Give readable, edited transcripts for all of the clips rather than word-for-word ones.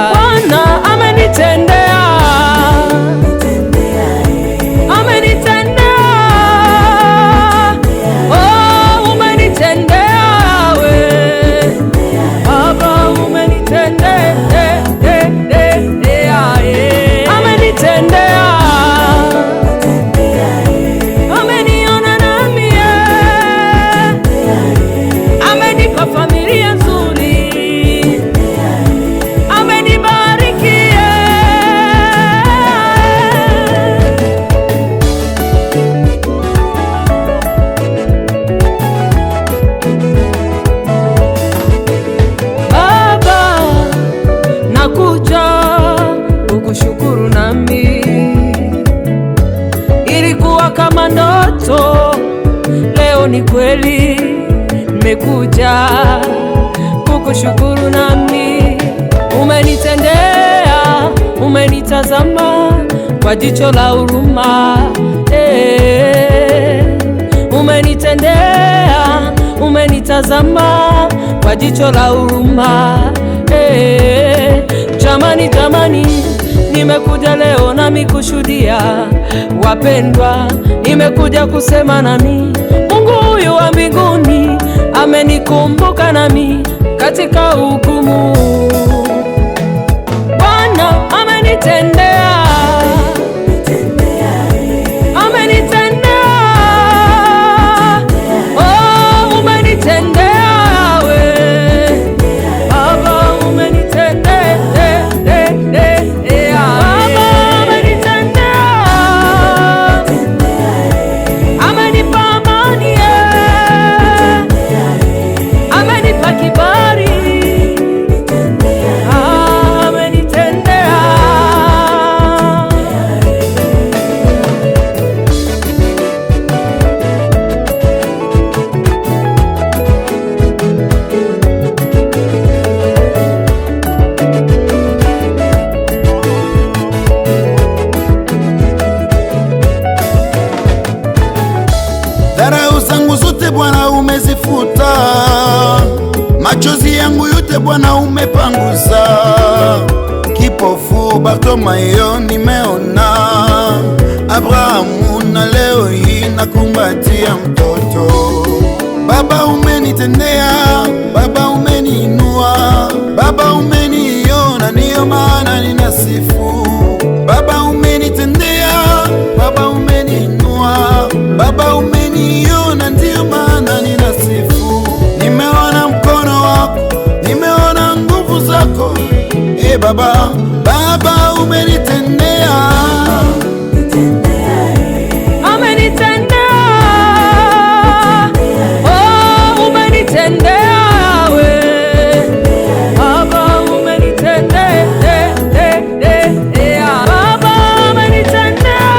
Bwana amenitendea, oh, umenitendea we Baba, umenitendea, amenitendea, ameniona nami, amenipa familia nzuri, amenibariki. Baba, nakuja kukushukuru, nami ilikuwa kama ndoto, leo ni kweli nimekuja kukushukuru, nami umenitendea, umenitazama kwa jicho la huruma, umenitendea, umenitazama kwa jicho la huruma, jamani, jamani, nimekuja leo nami kushuhudia, wapendwa, nimekuja kusema nami Mungu huyu wa mbinguni amenikumbuka nami katika hukumu. Bwana amenitendea, amenitendea, oh, umenitendea we Baba, umenitendea, Baba, amenitendea, amenipa amani, amenipa kibali, amenitendea. Dharau zangu zote Bwana umezifuta, machozi yangu yote Bwana umepangusa. Kipofu Bartimayo nimeona, Abrahamu na leo hii nakumbatia mtoto. Baba umenitendea, Baba umeniinua, Baba umeniona, ndiyo maana ninasifu. Baba umenitendea, Baba umeniinua, Baba umeniona, ndiyo maana ninasifu. Nimeona mkono wako, nimeona nguvu zako, Baba, Baba umenitendea, Amenitendea, oh, umenitendea we Baba, umenitendea, Baba, umenitendea,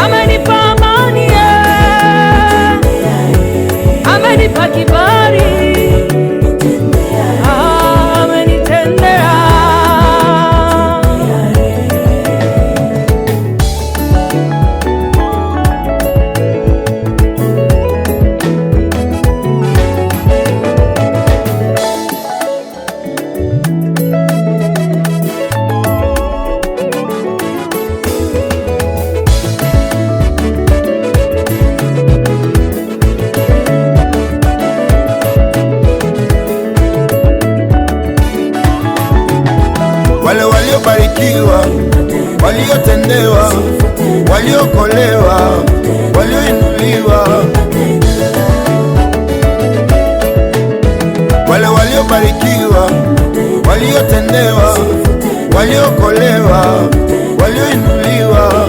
amenipa amani, amenipa kibali, amenitendea. wale waliobarikiwa, waliotendewa, waliokolewa, walioinuliwa, wale waliobarikiwa, waliotendewa, waliokolewa, walioinuliwa.